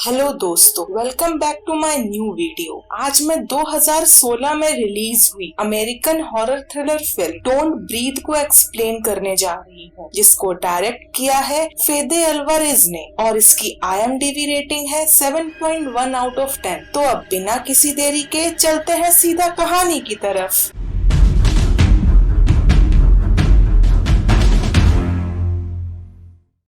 Hello दोस्तों, welcome back to my new video. आज मैं 2016 में रिलीज हुई American horror thriller film don't breathe को एक्सप्लेन करने जा रही हूँ, जिसको डायरेक्ट किया है फेदे अल्वारेज ने और इसकी IMDb रेटिंग है 7.1 आउट ऑफ 10। तो अब बिना किसी देरी के चलते हैं सीधा कहानी की तरफ।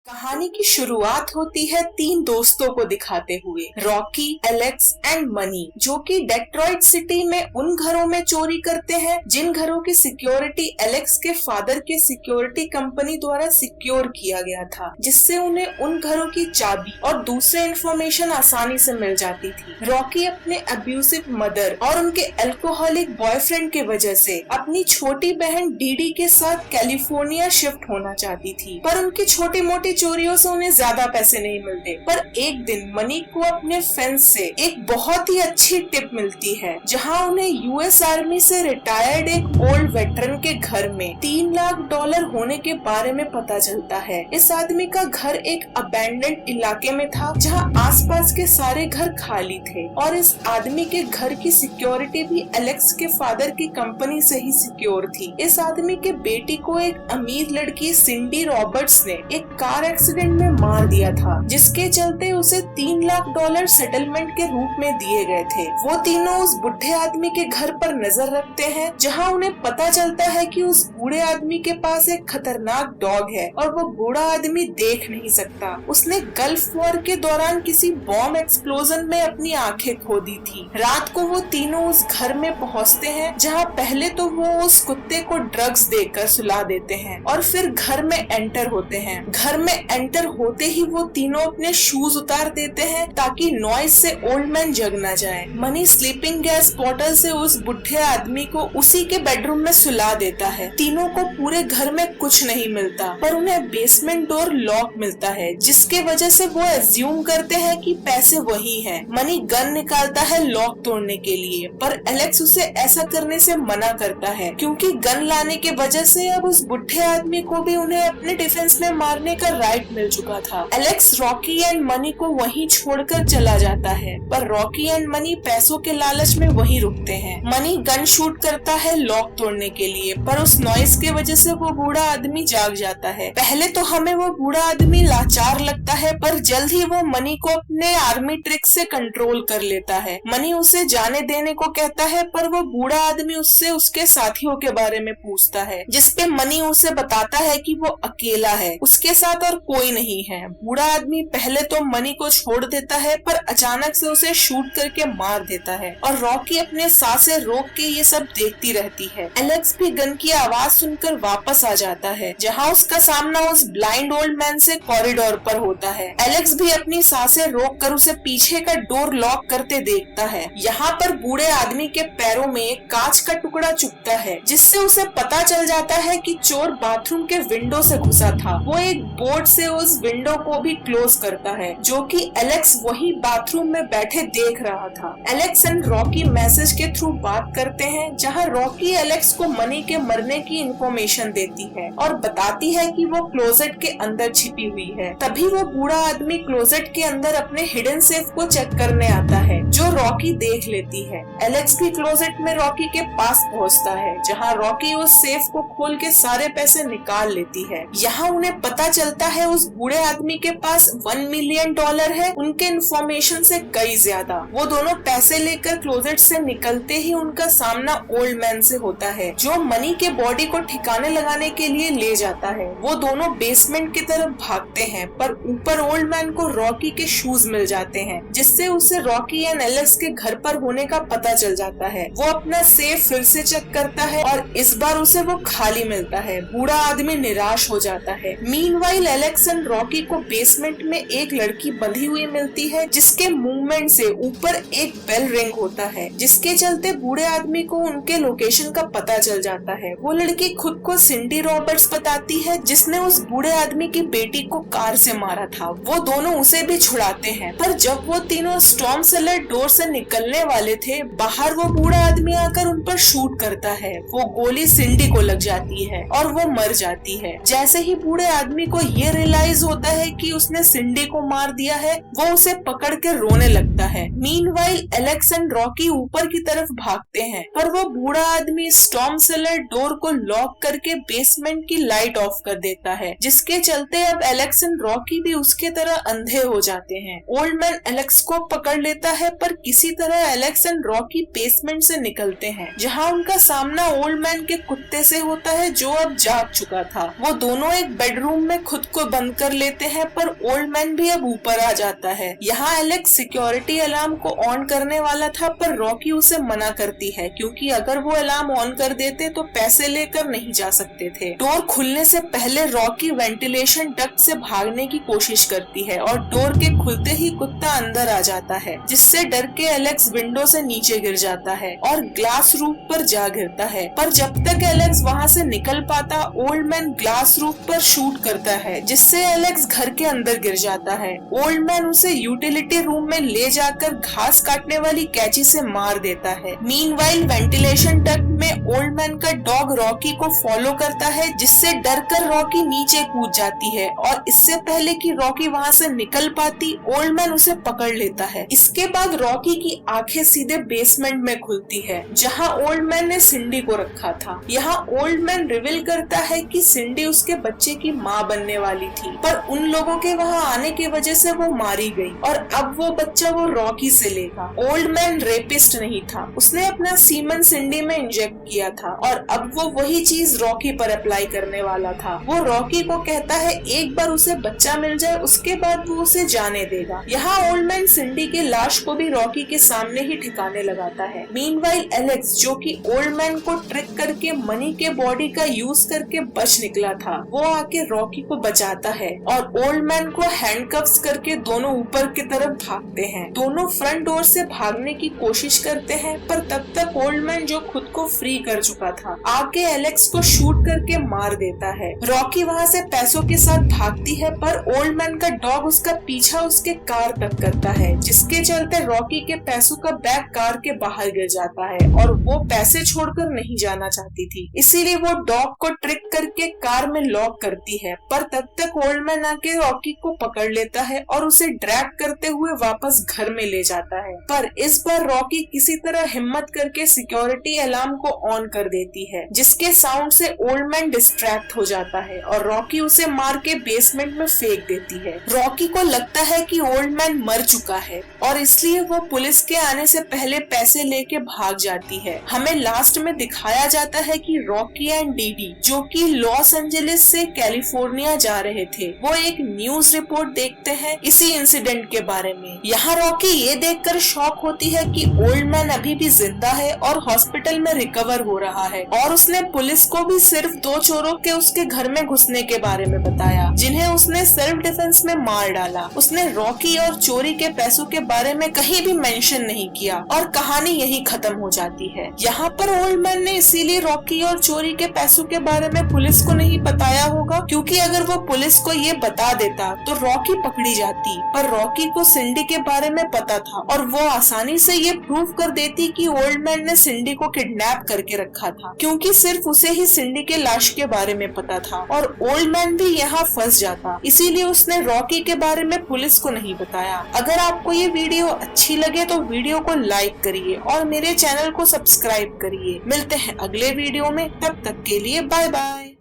कहानी की शुरुआत होती है तीन दोस्तों को दिखाते हुए, रॉकी, एलेक्स एंड मनी, जो कि डेट्रॉइट सिटी में उन घरों में चोरी करते हैं जिन घरों की सिक्योरिटी एलेक्स के फादर के सिक्योरिटी कंपनी द्वारा सिक्योर किया गया था, जिससे उन्हें उन घरों की चाबी और दूसरे इंफॉर्मेशन आसानी से मिल जाती थी। रॉकी अपने अब्यूसिव मदर और उनके अल्कोहलिक बॉयफ्रेंड के वजह से अपनी छोटी बहन डीडी के साथ कैलिफोर्निया शिफ्ट होना चाहती थी, पर उनकी छोटी मोटी चोरियों से उन्हें ज्यादा पैसे नहीं मिलते। पर एक दिन मनी को अपने फ्रेंड से एक बहुत ही अच्छी टिप मिलती है, जहां उन्हें US आर्मी से रिटायर्ड एक ओल्ड वेटरन के घर में $3 लाख होने के बारे में पता चलता है। इस आदमी का घर एक अबैंडन्ड इलाके में था, जहां आसपास के सारे घर खाली थे और इस आदमी के घर की सिक्योरिटी भी एलेक्स के फादर की कंपनी से ही सिक्योर थी। इस आदमी के बेटी को एक अमीर लड़की सिंडी रॉबर्ट्स ने एक कार एक्सीडेंट में मार दिया था, जिसके चलते उसे $3 लाख सेटलमेंट के रूप में दिए गए थे। वो तीनों उस बुढ़े आदमी के घर पर नजर रखते हैं, जहां उन्हें पता चलता है कि उस बूढ़े आदमी के पास एक खतरनाक डॉग है और वो बूढ़ा आदमी देख नहीं सकता। उसने गल्फ वॉर के दौरान किसी बॉम्ब एक्सप्लोजन में अपनी आंखें खो दी थी। रात को वो तीनों उस घर में पहुंचते हैं, जहां पहले तो वो उस कुत्ते को ड्रग्स देकर सुला देते हैं और फिर घर में एंटर होते हैं। घर में एंटर होते ही वो तीनों अपने शूज उतार देते हैं ताकि नॉइज से ओल्ड मैन जग न जाए। मनी स्लीपिंग गैस बॉटल से उस बुढ़े आदमी को उसी के बेडरूम में सुला देता है। तीनों को पूरे घर में कुछ नहीं मिलता, पर उन्हें बेसमेंट डोर लॉक मिलता है, जिसके वजह से वो एज्यूम करते हैं कि पैसे वही हैं। मनी गन निकालता है लॉक तोड़ने के लिए, पर एलेक्स उसे ऐसा करने से मना करता है, क्योंकि गन लाने के वजह से अब उस बुढ़े आदमी को भी उन्हें अपने डिफेंस में मारने का राइट मिल चुका था। एलेक्स रॉकी एंड मनी को वहीं छोड़कर चला जाता है, पर रॉकी एंड मनी पैसों के लालच में वहीं रुकते हैं। मनी गन शूट करता है लॉक तोड़ने के लिए, पर उस नॉइस के वजह से वो बूढ़ा आदमी जाग जाता है। पहले तो हमें वो बूढ़ा आदमी लाचार लगता है, पर जल्द ही वो मनी को अपने आर्मी ट्रिक से कंट्रोल कर लेता है। मनी उसे जाने देने को कहता है, पर वो बूढ़ा आदमी उससे उसके साथियों के बारे में पूछता है, जिसपे मनी उसे बताता है कि वो अकेला है, उसके साथ और कोई नहीं है। बूढ़ा आदमी पहले तो मनी को छोड़ देता है, पर अचानक से उसे शूट करके मार देता है और रॉकी अपने सांसें रोक के ये सब देखती रहती है। एलेक्स भी गन की आवाज सुनकर वापस आ जाता है, जहां उसका सामना उस ब्लाइंड ओल्ड मैन से कॉरिडोर पर होता है। एलेक्स भी अपनी सांसें रोक कर उसे पीछे का डोर लॉक करते देखता है। यहाँ पर बूढ़े आदमी के पैरों में एक कांच का टुकड़ा चुभता है, जिससे उसे पता चल जाता है कि चोर बाथरूम के विंडो से घुसा था। वो एक बोर्ड से उस विंडो को भी क्लोज करता है, जो कि एलेक्स वही बाथरूम में बैठे देख रहा था। एलेक्स एंड रॉकी मैसेज के थ्रू बात करते हैं, जहां रॉकी एलेक्स को मनी के मरने की इंफॉर्मेशन देती है और बताती है कि वो क्लोजेट के अंदर छिपी हुई है। तभी वो बूढ़ा आदमी क्लोजेट के अंदर अपने हिडन सेफ को चेक करने आता है, जो रॉकी देख लेती है। एलेक्स भी क्लोजेट में रॉकी के पास पहुंचता है, जहां रॉकी उस सेफ को खोल के सारे पैसे निकाल लेती है। यहाँ उन्हें पता चलता है उस बूढ़े आदमी के पास $1 मिलियन है, उनके इन्फॉर्मेशन से कई ज्यादा। वो दोनों पैसे लेकर क्लोजेट से निकलते ही उनका सामना ओल्ड मैन से होता है, जो मनी के बॉडी को ठिकाने लगाने के लिए ले जाता है। वो दोनों बेसमेंट की तरफ भागते हैं, पर ऊपर ओल्ड मैन को रॉकी के शूज मिल जाते हैं, जिससे उसे रॉकी एंड एलेक्स के घर पर होने का पता चल जाता है। वो अपना सेफ फिर से चेक करता है और इस बार उसे वो खाली मिलता है। बूढ़ा आदमी निराश हो जाता है। मीनवाइल एलेक्स एंड रॉकी को बेसमेंट में एक लड़की बंधी हुई मिलती है, जिसके मूवमेंट से ऊपर एक बेल रिंग होता है, जिसके चलते बूढ़े आदमी को उनके लोकेशन का पता चल जाता है। वो लड़की खुद को सिंडी रॉबर्ट्स बताती है, जिसने उस बूढ़े आदमी की बेटी को कार से मारा था। वो दोनों उसे भी छुड़ाते हैं, पर जब वो तीनों स्टॉर्म सेलर डोर से निकलने वाले थे, बाहर वो बूढ़ा आदमी आकर उन पर शूट करता है। वो गोली सिंडी को लग जाती है और वो मर जाती है। जैसे ही बूढ़े आदमी को ये रियलाइज होता है कि उसने सिंडी को मार दिया है, वो उसे पकड़ के रोने लगता है। मीनवाइल एलेक्स एंड रॉकी ऊपर की तरफ भागते हैं, पर वो बूढ़ा आदमी स्टॉर्म सेलर डोर को लॉक करके बेसमेंट की लाइट ऑफ कर देता है, जिसके चलते अब एलेक्स एंड रॉकी भी उसके तरह अंधे हो जाते हैं। ओल्ड मैन एलेक्स को पकड़ लेता है, पर किसी तरह एलेक्स एंड रॉकी बेसमेंट से निकलते हैं, जहाँ उनका सामना ओल्ड मैन के कुत्ते से होता है जो अब जाग चुका था। वो दोनों एक बेडरूम में खुद को बंद कर लेते हैं, पर ओल्ड मैन भी अब ऊपर आ जाता है। यहाँ एलेक्स सिक्योरिटी अलार्म को ऑन करने वाला था, पर रॉकी उसे मना करती है, क्योंकि अगर वो अलार्म ऑन कर देते तो पैसे लेकर नहीं जा सकते थे। डोर खुलने से पहले रॉकी वेंटिलेशन डक्ट से भागने की कोशिश करती है, और डोर के खुलते ही कुत्ता अंदर आ जाता है, जिससे डर के एलेक्स विंडो से नीचे गिर जाता है और ग्लास रूफ पर जा गिरता है। पर जब तक एलेक्स वहाँ से निकल पाता, ओल्ड मैन ग्लास रूफ पर शूट करता है, जिससे एलेक्स घर के अंदर गिर जाता है। ओल्ड मैन उसे यूटिलिटी रूम में ले जाकर घास काटने वाली कैंची से मार देता है। मीनवाइल वेंटिलेशन डक्ट में ओल्ड मैन का डॉग रॉकी को फॉलो करता है, जिससे डरकर रॉकी नीचे कूद जाती है, और इससे पहले कि रॉकी वहाँ से निकल पाती, ओल्ड मैन उसे पकड़ लेता है। इसके बाद रॉकी की आंखें सीधे बेसमेंट में खुलती है, जहाँ ओल्ड मैन ने सिंडी को रखा था। यहाँ ओल्ड मैन रिवील करता है कि सिंडी उसके बच्चे की माँ बनने वाली थी, पर उन लोगों के वहाँ आने की वजह से वो मारी गई, और अब वो बच्चा वो रॉकी से लेगा। ओल्ड मैन रेपिस्ट नहीं था, उसने अपना सीमन सिंडी में इंजेक्ट किया था, और अब वो वही चीज रॉकी पर अप्लाई करने वाला था। वो रॉकी को कहता है एक बार उसे बच्चा मिल जाए, उसके बाद वो उसे जाने देगा। यहाँ ओल्ड मैन सिंडी के लाश को भी रॉकी के सामने ही ठिकाने लगाता है। मीनवाइल एलेक्स, जो कि ओल्ड मैन को ट्रिक करके मनी के बॉडी का यूज करके बच निकला था, वो आके रॉकी को बचाता है, और ओल्ड मैन को हैंडकफ्स करके दोनों ऊपर की तरफ भागते हैं। दोनों फ्रंट डोर से भागने की कोशिश करते हैं, पर तब तक ओल्ड मैन, जो खुद को फ्री कर चुका था, आके एलेक्स को शूट करके मार देता है। रॉकी वहाँ से पैसों के साथ भागती है, पर ओल्ड मैन का डॉग उसका पीछा उसके कार तक करता है, जिसके चलते रॉकी के पैसों का बैग कार के बाहर गिर जाता है, और वो पैसे छोड़कर नहीं जाना चाहती थी, इसीलिए वो डॉग को ट्रिक करके कार में लॉक करती है। पर तब तक ओल्ड मैन आके रॉकी को पकड़ लेता है और उसे ड्रैग करते हुए वापस घर में ले जाता है। पर इस बार रॉकी किसी तरह हिम्मत करके सिक्योरिटी अलार्म को ऑन कर देती है, जिसके साउंड से ओल्ड मैन डिस्ट्रैक्ट हो जाता है, और रॉकी उसे मार के बेसमेंट में फेंक देती है। रॉकी को लगता है कि ओल्ड मैन मर चुका है, और इसलिए वो पुलिस के आने से पहले पैसे लेके भाग जाती है। हमें लास्ट में दिखाया जाता है कि रॉकी एंड डीडी, जो कि लॉस एंजलिस से कैलिफोर्निया जा रहे थे, वो एक न्यूज रिपोर्ट देखते हैं इसी इंसिडेंट के बारे में। यहाँ रॉकी ये देखकर शॉक होती है कि ओल्ड मैन अभी भी जिंदा है और हॉस्पिटल में रिकवर हो रहा है, और उसने पुलिस को भी सिर्फ 2 चोरों के उसके घर में घुसने के बारे में बताया, जिन्हें उसने सेल्फ डिफेंस में मार डाला। उसने रॉकी और चोरी के पैसों के बारे में कहीं भी मेंशन नहीं किया, और कहानी यही खत्म हो जाती है। यहाँ पर ओल्ड मैन ने इसीलिए रॉकी और चोरी के पैसों के बारे में पुलिस को नहीं बताया होगा, क्योंकि अगर वो पुलिस को ये बता देता तो रॉकी पकड़ी जाती, पर रॉकी को सिंडी के बारे में पता था, और वो आसानी से ये प्रूव कर देती कि ओल्ड मैन ने सिंडी को किडनैप करके रखा था, क्योंकि सिर्फ उसे ही सिंडी के लाश के बारे में पता था, और ओल्ड मैन भी यहाँ फंस जाता, इसीलिए उसने रॉकी के बारे में पुलिस को नहीं बताया। अगर आपको ये वीडियो अच्छी लगे तो वीडियो को लाइक करिए और मेरे चैनल को सब्सक्राइब करिए। मिलते हैं अगले वीडियो में, तब तक के लिए बाय बाय।